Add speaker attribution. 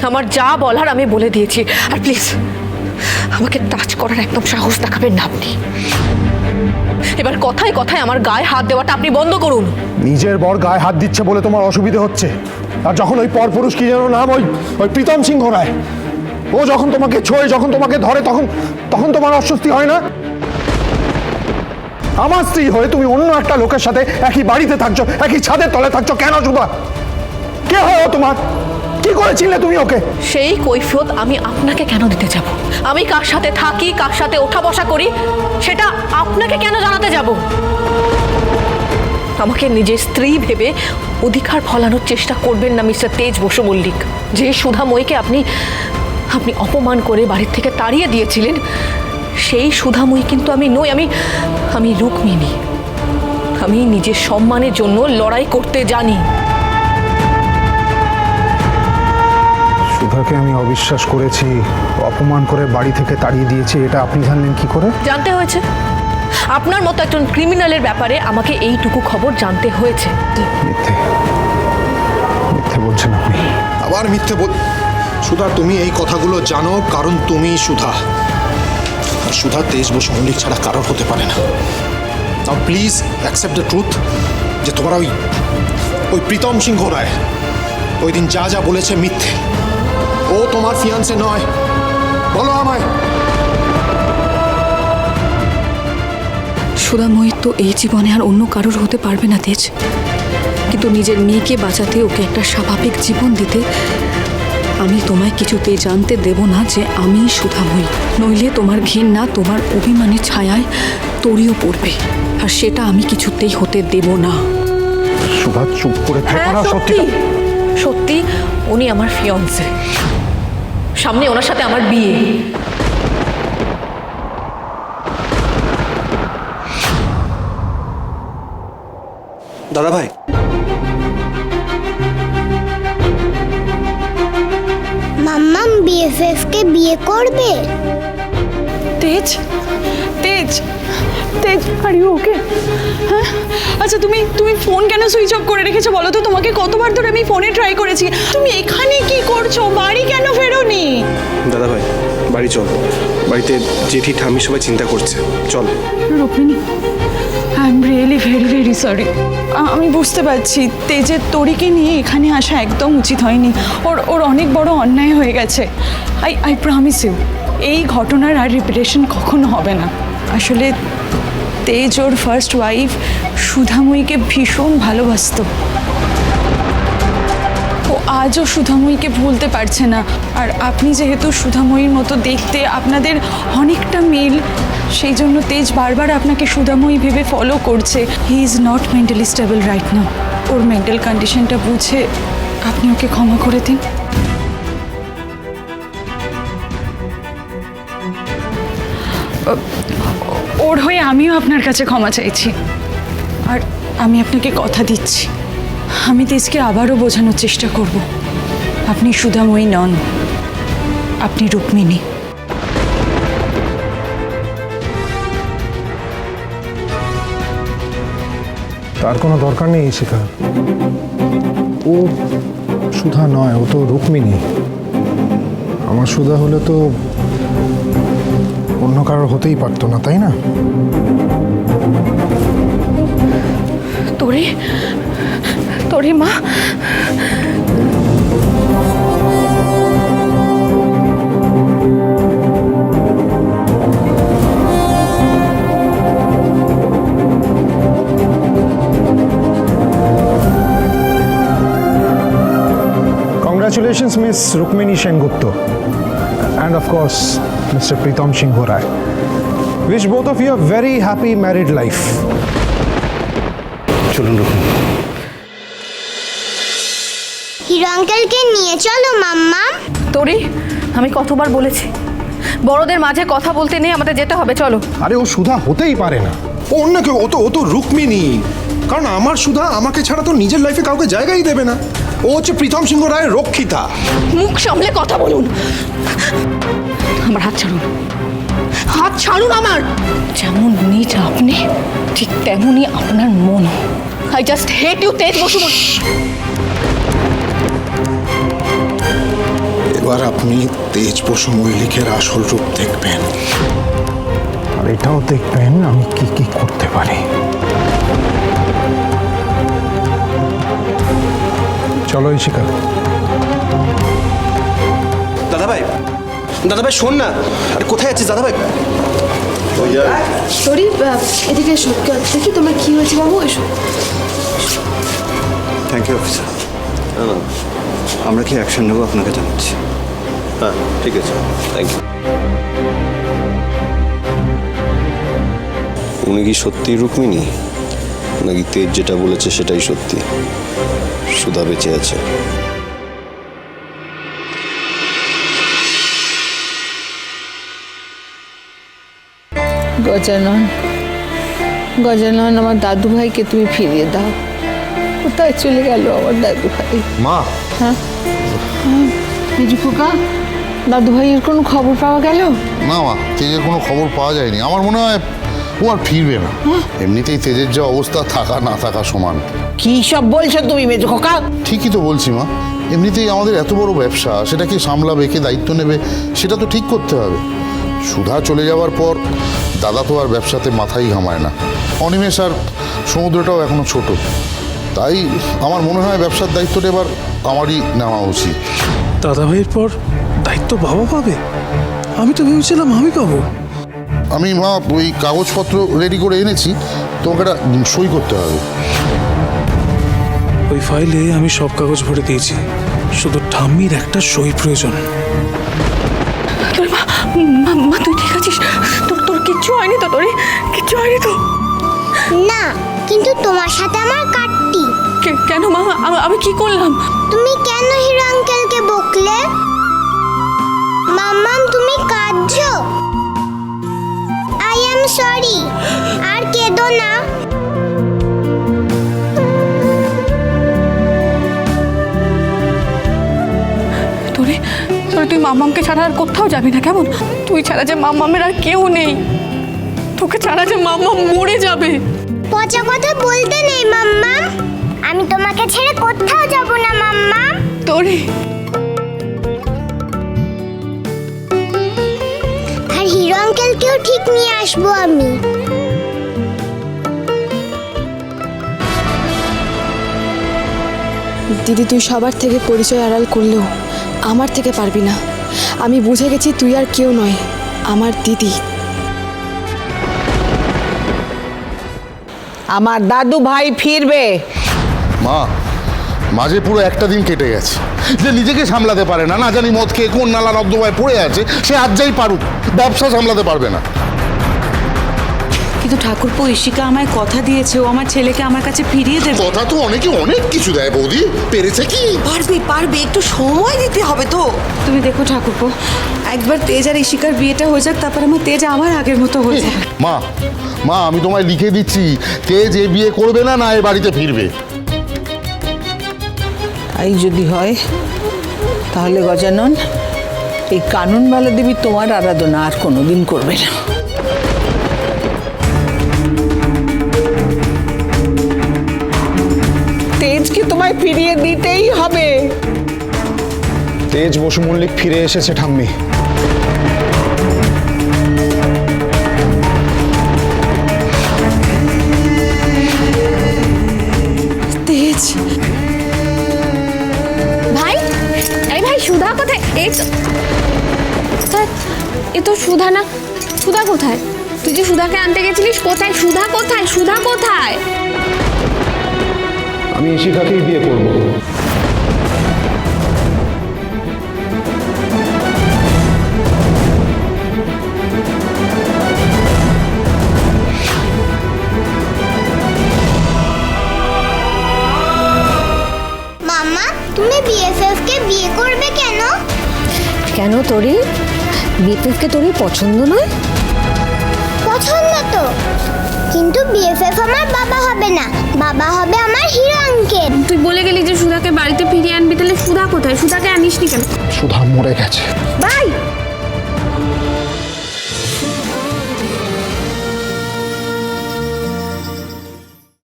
Speaker 1: আমার যা বলার আমি বলে দিয়েছি। আর প্লিজ আমাকে টাচ করার একদম সাহস দেখাবেন না আপনি। এবার কথায় কথায় আমার গায়ে হাত দেওয়াটা আপনি বন্ধ করুন।
Speaker 2: নিজের বর গায়ে হাত দিচ্ছে বলে তোমার অসুবিধে হচ্ছে, আর যখন ওই পরপুরুষ কি যেন নাম, ওই প্রীতম সিংহ রায়, ও যখন তোমাকে ছোঁয়, যখন তোমাকে ধরে, তখন তোমার অস্বস্তি হয় না? আমার স্ত্রী হয়ে তুমি অন্য একটা লোকের সাথে একই বাড়িতে থাকছো, একই ছাদের তলে থাকছো, কেন সুধা? কে হয় ও তোমার? কি করেছিলে তুমি ওকে?
Speaker 1: সেই কৈফিয়ত আমি আপনাকে কেন দিতে যাব? আমি কার সাথে থাকি, কার সাথে ওঠা বসা করি, সেটা আপনাকে কেন জানাতে যাব? আমাকে নিজের স্ত্রী ভেবে অধিকার ফলানোর চেষ্টা করবেন না মিস্টার তেজ বসু মল্লিক। যে সুধাময়ীকে আপনি অপমান করে বাড়ির থেকে তাড়িয়ে দিয়েছিলেন, সেই সুধাময়ী কিন্তু আমি নই। আমি রুক্মিণী। আমি নিজের সম্মানের জন্য লড়াই করতে জানি।
Speaker 2: সুধাকে আমি অবিশ্বাস করেছি, অপমান করে বাড়ি থেকে তাড়িয়ে দিয়েছি, এটা আপনি জানলেন কি করে?
Speaker 1: জানতে হয়েছে। আপনার মতো একজন ক্রিমিনালের ব্যাপারে আমাকে এইটুকু খবর জানতে হয়েছে।
Speaker 2: মিথ্যে মিথ্যে বলছেন আপনি।
Speaker 3: আবার মিথ্যে সুধা, তুমি এই কথাগুলো জানো কারণ তুমি সুধা। আর সুধা তেজ বসু মল্লিক ছাড়া কারোর হতে পারে না। নাও প্লিজ অ্যাকসেপ্ট দ্য ট্রুথ যে তোমার ওই প্রীতম সিংহ রায় ওই দিন যা যা বলেছে মিথ্যে। ও তোমার ফিয়ান্সে নয়। বলো আমায়।
Speaker 4: সুধাময়ী তো এই জীবনে আর অন্য কারোর হতে পারবে না তেজ, কিন্তু নিজের মেয়েকে বাঁচাতে, ওকে একটা স্বাভাবিক জীবন দিতে আমি তোমায় কিছুতেই জানতে দেব না যে আমি সুধাময়ী। নইলে তোমার ঘৃণা, তোমার অভিমানের ছায়ায় তড়িয়ে পড়বে, আর সেটা আমি কিছুতেই হতে দেব না।
Speaker 2: সুধা চুপ করে থাকো না।
Speaker 1: সত্যি উনি আমার ফিয়ান্সে। সামনে ওনার সাথে আমার বিয়ে।
Speaker 5: দাদা ভাই,
Speaker 6: মাম্মাম বিএফএফ কে বিয়ে করবে?
Speaker 4: তেজ, তেজ, তেজ, আর ইউ ওকে? হ্যাঁ, আচ্ছা তুমি ফোন কেন সুইচ অফ করে রেখেছো বলো তো? তোমাকে কতবার ধরে আমি ফোনে ট্রাই করেছি। তুমি এখানে কি করছো? বাড়ি কেন ফেরোনি?
Speaker 5: দাদা ভাই, বাড়ি চল। বাড়িতে জেঠি ঠাম্মি সবাই চিন্তা করছে, চল।
Speaker 4: Rukmini, I am really very very sorry. আমি বুঝতে পারছি তেজের তরিকে নিয়ে এখানে আসা একদম উচিত হয়নি। ওর অনেক বড় অন্যায় হয়ে গেছে। আই প্রমিস ইউ, এই ঘটনার আর রিপিটেশন কখনো হবে না। আসলে তেজ ওর ফার্স্ট ওয়াইফ সুধাময়ীকে ভীষণ ভালোবাসতো। ও আজও সুধাময়ীকে ভুলতে পারছে না। আর আপনি যেহেতু সুধাময়ীর মতো দেখতে, আপনাদের অনেকটা মিল, সেই জন্য তেজ বারবার আপনাকে সুধাময়ী ভেবে ফলো করছে। He is not mentally stable right now. Or mental কন্ডিশনটা বুঝে আপনি ওকে ক্ষমা করে দিন। ওর হয়ে আমিও আপনার কাছে ক্ষমা চাইছি। আর আমি আপনাকে কথা দিচ্ছি, আমি তেজকে আবারও বোঝানোর চেষ্টা করব, আপনি সুধাময়ী নন, আপনি রুক্মিণী।
Speaker 2: তার কোনো দরকার নেই শিখা। ও সুধা নয়, ও তো রুক্মিণী। আমার সুধা হলে তো অন্য কারোর হতেই পারতো না, তাই না?
Speaker 1: তোরে মা,
Speaker 2: Congratulations, Miss Rukmini Sengupta, and of course, Mr. Pritam Singh Rai. Wish both of you a very happy married life.
Speaker 5: চলুন রুক্মিণী।
Speaker 6: হিরো আঙ্কেলকে নিয়ে চলো মাম্মাম।
Speaker 1: তোরে আমি কতবার বলেছি, বড়দের মাঝে কথা বলতে নেই, আমাদের যেতে হবে, চলো।
Speaker 2: আরে ও সুধা হতেই পারে না।
Speaker 3: ও অন্য কেউ, ও তো রুক্মিণী। কারণ আমার সুধা আমাকে ছাড়া তো নিজের লাইফে কাউকে জায়গাই দেবে না। ও হচ্ছে প্রীতম সিংহ রায়ের রক্ষিতা।
Speaker 1: মুখ সামলে কথা বলুন। আমার হাত ছাড়ুন, হাত ছাড়ুন আমার। যেমন নিজ আপনি, ঠিক তেমনই আপনার মন। আই জাস্ট হেট ইউ তেজ বসু।
Speaker 3: এবার আপনি তেজ বসু মল্লিকের আসল রূপ দেখবেন।
Speaker 2: আর এটাও দেখবেন আমি কি কি করতে পারি। চলো ইশিকা।
Speaker 5: দাদাভাই, দাদাভাই শোন না, আর কোথায় আছিস দাদাভাই?
Speaker 7: সরি, এদিকে এসো। দেখি তোমার কি হয়েছে বাবু, এসো।
Speaker 8: Thank you officer. আমরা কি অ্যাকশন নেবো আপনাকে জানাচ্ছি।
Speaker 9: হ্যাঁ ঠিক আছে, থ্যাংক ইউ। উনি কি সত্যি রুক্মিণী, নাকি তেজ যেটা বলেছে সেটাই সত্যি? সুধা বেঁচে আছে।
Speaker 10: গজানন, গজানন, আমার দাদু ভাইকে তুমি ফিরিয়ে দাও। কোথায় চলে গেল আমার দাদু ভাই?
Speaker 2: মা,
Speaker 10: হ্যাঁ বিজু খোকা, দাদু ভাইয়ের কোনো খবর পাওয়া গেল?
Speaker 11: না মা, তেজের কোনো খবর পাওয়া যায়নি। আমার মনে হয় ও আর ফিরবে না। এমনিতেই তেজের যা অবস্থা, থাকা না থাকা সমান।
Speaker 10: কি সব বলছো তুমি মেজু খোকা?
Speaker 11: ঠিকই তো বলছি মা, এমনিতেই আমাদের এত বড় ব্যবসা, সেটাকে সামলাবে, কে দায়িত্ব নেবে, সেটা তো ঠিক করতে হবে। সুধা চলে যাওয়ার পর দাদা তো আর ব্যবসাতে মাথাই ঘামায় না। অনিমেষ আর সমুদ্রটাও এখনো ছোট, তাই আমার মনে হয় ব্যবসার দায়িত্বটা এবার আমারই নেওয়া উচিত।
Speaker 5: দাদাভাইয়ের পর দায়িত্ব বাবা পাবে? আমি তো ভেবেছিলাম আমি পাবো।
Speaker 11: আমি মা ওই কাগজপত্র রেডি করে এনেছি, তোমাকে একটা সই করতে হবে।
Speaker 5: ওই ফাইলে আমি সব কাগজ ভরে দিয়েছি, শুধু ঠাম্মির একটা সই প্রয়োজন।
Speaker 1: তোর মা তুই ঠিক আছিস? তোর কিচ্ছু হয়নি তো? তোরে কিচ্ছু হয়নি তো?
Speaker 6: না, কিন্তু তোমার সাথে আমার কাটতি।
Speaker 1: কেন মা? আমি কি করলাম?
Speaker 6: তুমি কেন হিরো আঙ্কেলকে বকলে? মাম্মাম, তুমি কাঁদছো? I am sorry. আর কেঁদো না।
Speaker 1: তোরে তুই মাম্মামকে ছাড়া আর কোথাও যাবি না, কেমন? তুই ছাড়া যে মাম্মামের আর কেউ নেই, তোকে ছাড়া যে মাম্মাম মরে যাবে।
Speaker 6: পচা কথা বলতে নেই মাম্মাম, আমি তোমাকে ছেড়ে কোথাও যাব না মাম্মাম।
Speaker 1: তোরে
Speaker 6: আর হিরো আঙ্কেলকেও ঠিক নিয়ে আসবো আমি।
Speaker 7: দিদি, তুই সবার থেকে পরিচয় আড়াল করলেও আমার থেকে পারবি না। আমি বুঝে গেছি তুই আর কেউ নয়, আমার দিদি।
Speaker 10: আমার দাদু ভাই ফিরবে।
Speaker 11: মা, মাঝে পুরো একটা দিন কেটে গেছে, যে নিজেকে সামলাতে পারে না, না জানি মদ খেয়ে কোন নালা নর্দমায় পড়ে আছে, সে আজ যাই পারুক, ব্যবসা সামলাতে পারবে না।
Speaker 4: কিন্তু ঠাকুরপো, ইশিকা আমায় কথা দিয়েছে ও আমার ছেলেকে আমার কাছে ফিরিয়ে দেবে।
Speaker 11: কথা তো অনেকে অনেক কিছু দেয় বৌদি, পেরেছে কি?
Speaker 10: পারবে, একটু সময় দিতে হবে তো।
Speaker 4: তুমি দেখো ঠাকুরপো, একবার তেজ আর ইশিকার বিয়েটা হয়ে যাক, তারপর আমার তেজ আমার আগের মতো হয়ে যাক।
Speaker 11: মা, মা আমি তোমায় লিখে দিচ্ছি, তেজ এ বিয়ে করবে না, না এ বাড়িতে ফিরবে।
Speaker 10: তাই যদি হয় তাহলে গজানন, এই কানুনবালা দেবী তোমার আরাধনা আর কোনোদিন করবে না। তেজকে তোমায় ফিরিয়ে দিতেই হবে।
Speaker 2: তেজ বসু মল্লিক ফিরে এসেছে ঠাম্মি।
Speaker 7: তেজ,
Speaker 6: ভাই, এই ভাই, সুধা কোথায়? এই তো, এ তো সুধা না। সুধা কোথায়? তুই যে সুধাকে আনতে গেছিলিস, কোথায় সুধা? কোথায় সুধা? কোথায়?
Speaker 2: আমি ইশিকাকেই বিয়ে করব।
Speaker 6: মাম্মা, তুমি বিএফএফ কে বিয়ে করবে কেন?
Speaker 1: কেন তোরে? বিএফএফকে তোরে পছন্দ নয়?
Speaker 6: পছন্দ তো, কিন্তু বিএফএফ আমার বাবা হবে না, বাবা হবে আমার হিরো আঙ্কেল।
Speaker 7: তুই বলে গেলি যে সুধাকে বাড়িতে ফিরিয়ে আনবি, তাহলে সুধা কোথায়? সুধাকে আনিসনি কেন?
Speaker 2: সুধা মরে গেছে।
Speaker 7: ভাই,